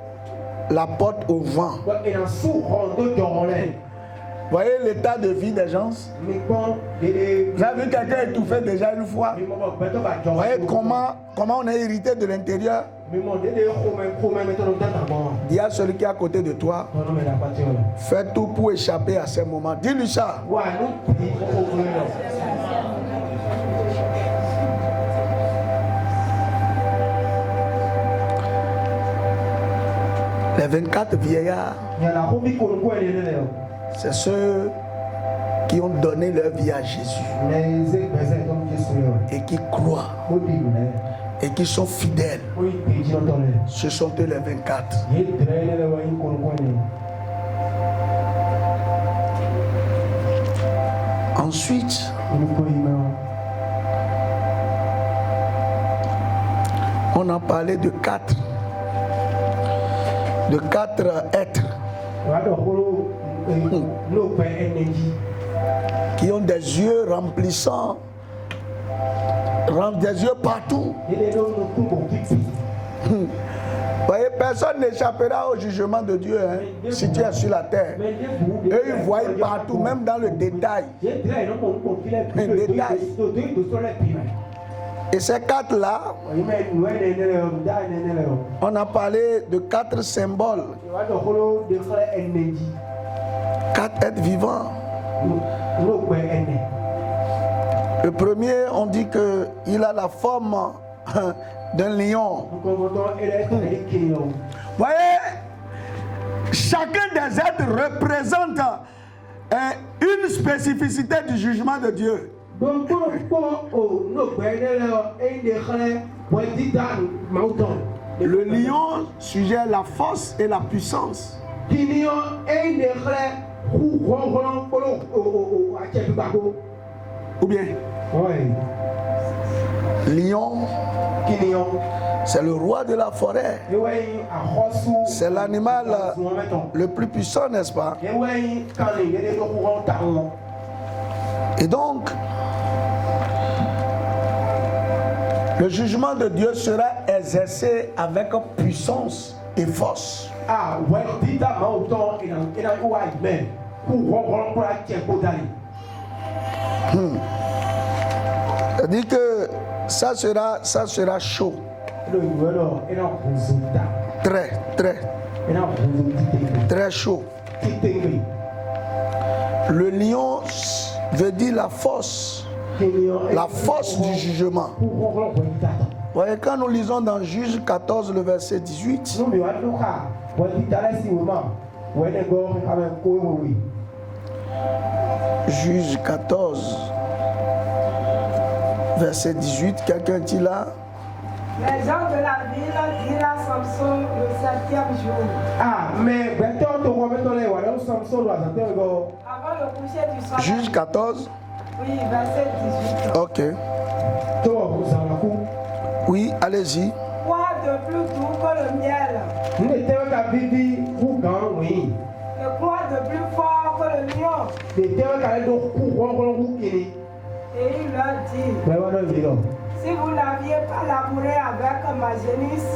la porte au vent. Vous voyez l'état de vie des gens? Vous avez vu quelqu'un étouffé déjà une fois? Vous voyez comment on est irrité de l'intérieur? Dis à celui qui est à côté de toi, fais tout pour échapper à ces moments. Dis-lui ça. Les 24 vieillards, c'est ceux qui ont donné leur vie à Jésus et qui croient et qui sont fidèles. Ce sont eux les 24. Ensuite, on a parlé de quatre êtres qui ont des yeux remplissants, des yeux partout. Vous voyez, personne n'échappera au jugement de Dieu, hein, si tu es sur la terre. Eux, ils voient partout, même dans le détail. Le détail. Et ces quatre-là, on a parlé de quatre symboles. Quatre êtres vivants. Le premier, on dit qu'il a la forme d'un lion. Vous voyez, chacun des êtres représente une spécificité du jugement de Dieu. Le lion suggère la force et la puissance. Ou bien lion, c'est le roi de la forêt. C'est l'animal le plus puissant, n'est-ce pas? Et donc, Le jugement de Dieu sera exercé avec puissance et force. C'est-à-dire que ça sera chaud. Très chaud. Le lion veut dire la force du jugement. Voyez, quand nous lisons dans Juge 14, le verset 18, Juge 14, verset 18, quelqu'un dit là. Les gens de la ville dirent à Samson le 7e jour. Avant le coucher du soleil. Juge 14. Oui, verset 18. Ok. Oui, allez-y. Quoi de plus doux que le miel? Et quoi de plus fort que le lion? Et il leur dit, si vous n'aviez pas labouré avec ma génisse,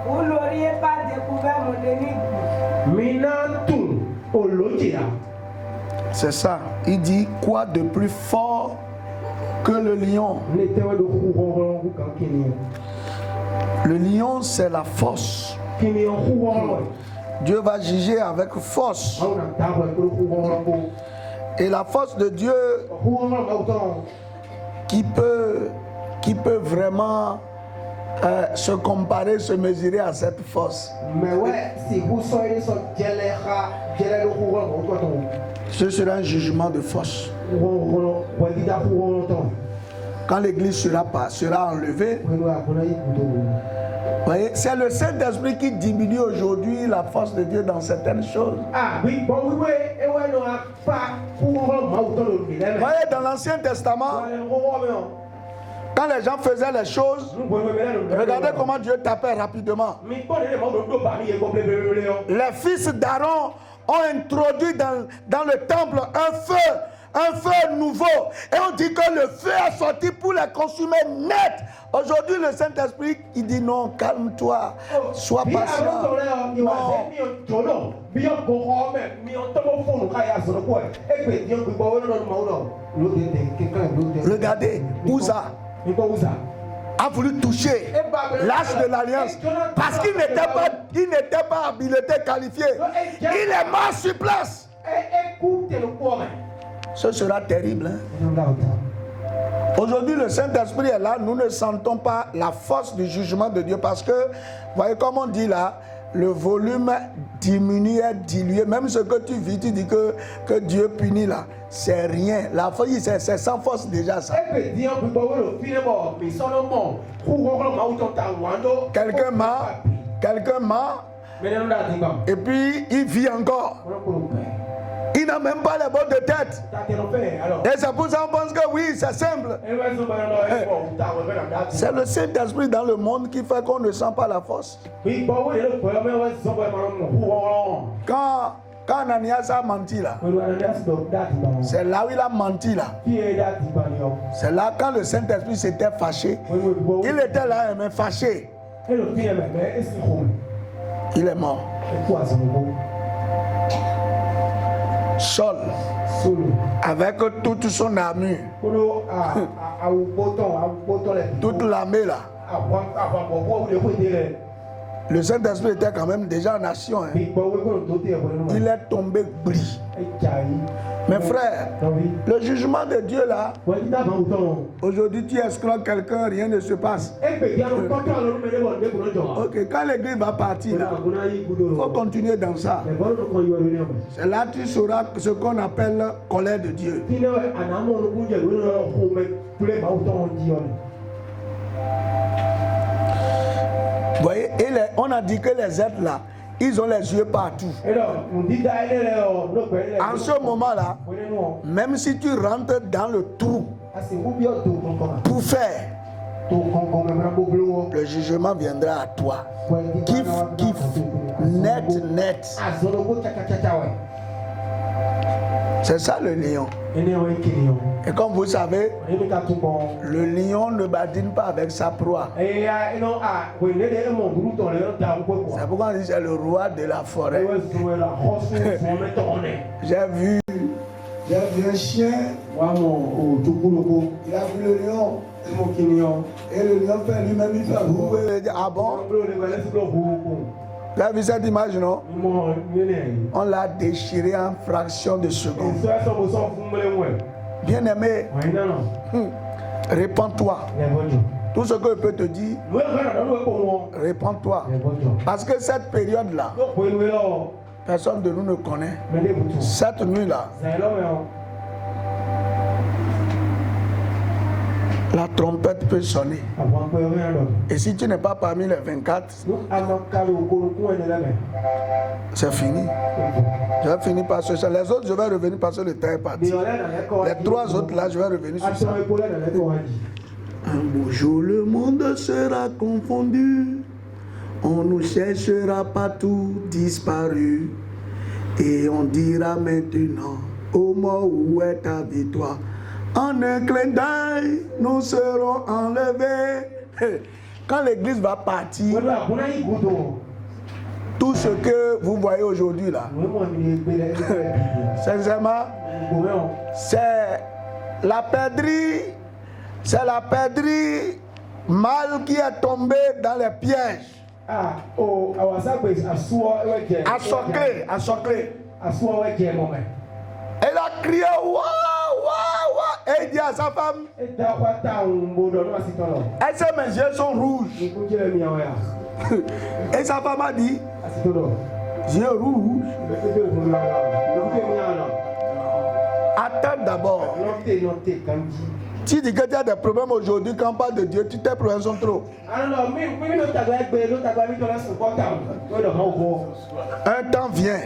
vous n'auriez pas découvert mon énigme. C'est ça. Il dit quoi de plus fort que le lion? Le lion, c'est la force. Dieu va juger avec force. Et la force de Dieu qui peut vraiment se comparer, se mesurer à cette force. Ce sera un jugement de force. Quand l'église sera enlevée, voyez, c'est le Saint-Esprit qui diminue aujourd'hui la force de Dieu dans certaines choses. Voyez, dans l'Ancien Testament, quand les gens faisaient les choses, regardez comment Dieu tapait rapidement. Les fils d'Aaron ont introduit dans le temple un feu nouveau. Et on dit que le feu est sorti pour les consumer net. Aujourd'hui, le Saint-Esprit, il dit non, calme-toi, sois patient. Regardez, Uza a voulu toucher l'âge de l'alliance parce qu'il n'était pas habilité, qualifié. Il est mort sur place. Ce sera terrible. Hein? Aujourd'hui, le Saint-Esprit est là. Nous ne sentons pas la force du jugement de Dieu parce que, voyez comme on dit là, le volume diminue, est dilué. Même ce que tu vis, tu dis que Dieu punit là. C'est rien. La force, c'est sans force déjà ça. Quelqu'un ment. Et puis il vit encore. Il n'a même pas les bords de tête. Et c'est pour ça qu'on pense que oui, c'est simple. C'est le Saint-Esprit dans le monde qui fait qu'on ne sent pas la force. Quand Ananias a menti là, c'est là où il a menti là. C'est là quand le Saint-Esprit s'était fâché. Il était là, mais fâché. Il est mort. Saul, avec toute son armure, toute l'armée là, le Saint-Esprit était quand même déjà en action. Hein. Il est tombé bris. Mes frères, le jugement de Dieu là, aujourd'hui tu escroques quelqu'un, rien ne se passe. Ok, quand l'église va partir, il faut continuer dans ça. C'est là que tu sauras ce qu'on appelle colère de Dieu. Vous voyez, on a dit que les êtres là, ils ont les yeux partout. En ce moment-là, même si tu rentres dans le trou pour faire, le jugement viendra à toi. Kiff, net. C'est ça le lion. Et comme vous savez, le lion ne badine pas avec sa proie. C'est pourquoi on dit c'est le roi de la forêt. J'ai vu un chien, il a vu le lion. Et le lion fait lui-même, il fait vous. Ah bon? Vous avez vu cette image, non? On l'a déchiré en fraction de seconde. Bien aimé, répands-toi. Tout ce que je peux te dire, répands-toi. Parce que cette période-là, personne de nous ne connaît. Cette nuit-là, la trompette peut sonner. Et si tu n'es pas parmi les 24, c'est fini. Je vais finir par ce ça. Les autres, je vais revenir parce que le temps est parti. Les 3 autres là, je vais revenir sur ça. Un beau jour, le monde sera confondu. On nous cherchera partout disparu. Et on dira maintenant, ô mort, où est ta victoire? En un clin d'œil, nous serons enlevés. Quand l'église va partir, tout ce que vous voyez aujourd'hui là, sincèrement, c'est la perdrix mal qui est tombé dans les pièges. Assoclé. Elle a crié waouh, waouh, waouh. Et il dit à sa femme, elle sait mes yeux sont rouges. Et sa femme a dit, yeux rouges. Attends d'abord. Tu dis que tu as des problèmes aujourd'hui quand on parle de Dieu, tes problèmes sont trop. Un temps vient.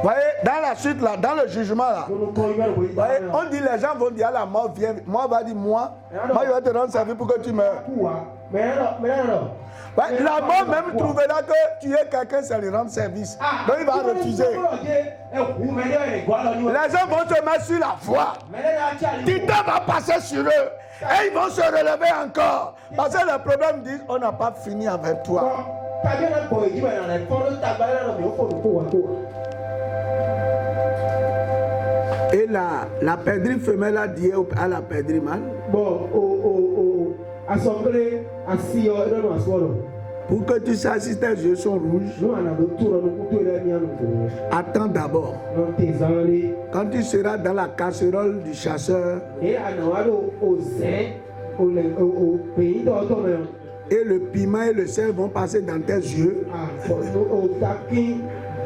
Voyez, dans la suite là, dans le jugement là, voyez, on dit les gens vont dire à la mort vient, moi va dire moi je vais te rendre service pour que tu meurs. Ouais, la mort même trouvera que tu es quelqu'un, ça lui rendre service. Donc il va refuser. Les gens vont se mettre sur la voie. Titan va passer sur eux. Et ils vont se relever encore. Parce que le problème dit, on n'a pas fini avec toi. Et la perdrix femelle a dit à la perdrix mâle, pour que tu saches si tes yeux sont rouges, attends d'abord. Quand tu seras dans la casserole du chasseur, et le piment et le sel vont passer dans tes yeux,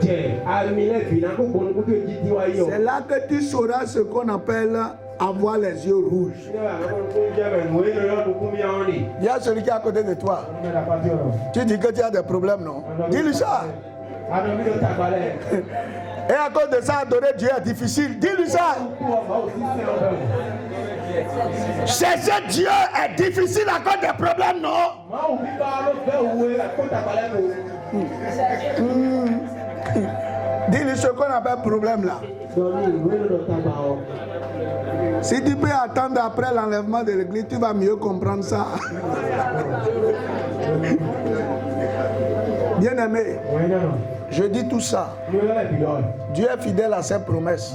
c'est là que tu sauras ce qu'on appelle avoir les yeux rouges. Il y a celui qui est à côté de toi. Tu dis que tu as des problèmes, non? Dis-lui ça. Et à cause de ça, adorer Dieu est difficile. Dis-lui ça. Chercher Dieu est difficile à cause des problèmes, non? Dis-lui ce qu'on appelle problème là. Si tu peux attendre après l'enlèvement de l'église, tu vas mieux comprendre ça. Bien aimé, je dis tout ça. Dieu est fidèle à ses promesses.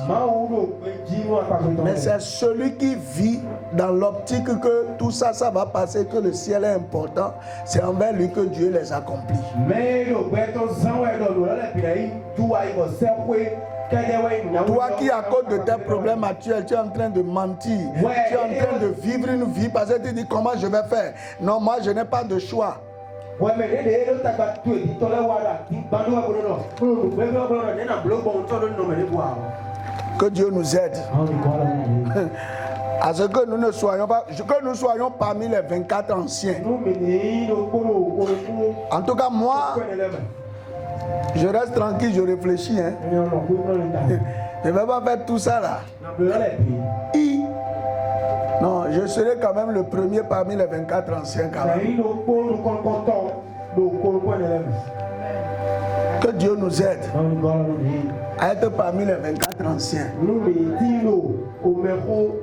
Mais c'est celui qui vit dans l'optique que tout ça, ça va passer, que le ciel est important. C'est envers lui que Dieu les accomplit. Toi qui, à cause de tes problèmes actuels, tu es en train de mentir. Tu es en train de vivre une vie parce que tu dis comment je vais faire. Non, moi je n'ai pas de choix. Que Dieu nous aide. À ce que nous ne soyons pas, que nous soyons parmi les 24 anciens. En tout cas, moi, je reste tranquille, je réfléchis. Hein. Je ne vais pas faire tout ça là. Non, je serai quand même le premier parmi les 24 anciens quand même. Que Dieu nous aide à être parmi les 24 anciens.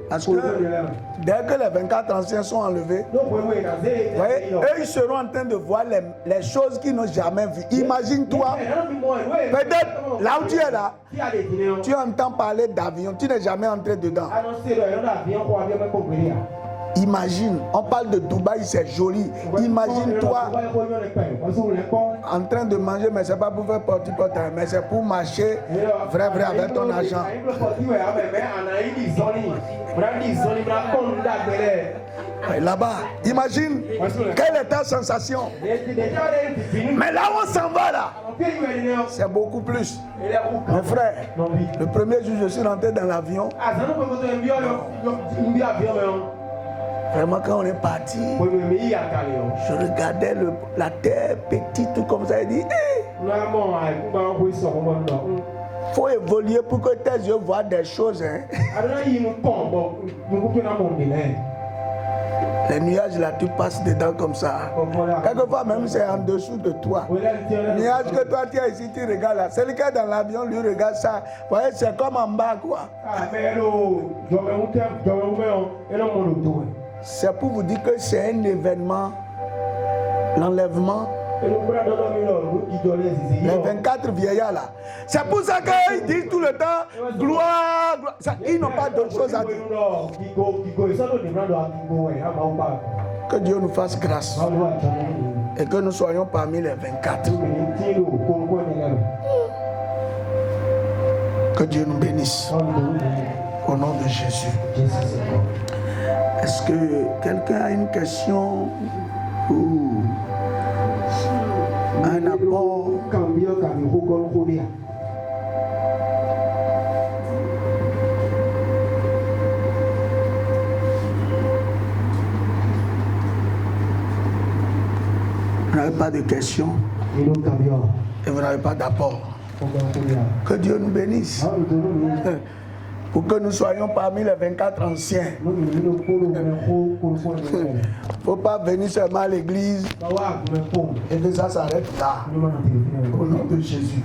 Parce que dès que les 24 anciens sont enlevés, voyez, eux ils seront en train de voir les choses qu'ils n'ont jamais vues. Imagine-toi, peut-être là où tu es là, tu entends parler d'avion, tu n'es jamais entré dedans. Imagine, on parle de Dubaï, c'est joli. Imagine-toi en train de manger, mais ce n'est pas pour faire porte-porte, mais c'est pour marcher vrai avec ton argent. Là-bas, imagine quelle est ta sensation. Mais là où on s'en va là, c'est beaucoup plus. Mes frères, le premier jour je suis rentré dans l'avion. Vraiment, quand on est parti, je regardais la terre petite, tout comme ça, et dit, faut évoluer pour que tes yeux voient des choses. Hein. Les nuages là, tu passes dedans comme ça. Quelquefois même c'est en dessous de toi. Nuage que toi tu es ici, tu regardes là. Celui qui est dans l'avion, lui regarde ça. Vous voyez, c'est comme en bas quoi. C'est pour vous dire que c'est un événement, l'enlèvement. Les 24 vieillards là. C'est pour ça qu'ils disent tout le temps gloire, gloire. Ça, ils n'ont pas d'autre chose à dire. Que Dieu nous fasse grâce et que nous soyons parmi les 24. Que Dieu nous bénisse. Au nom de Jésus. Est-ce que quelqu'un a une question ou un apport? Vous n'avez pas de questions et vous n'avez pas d'apport. Que Dieu nous bénisse. Pour que nous soyons parmi les 24 anciens. Il ne faut pas venir seulement à l'église et que ça s'arrête là. Au nom de Jésus.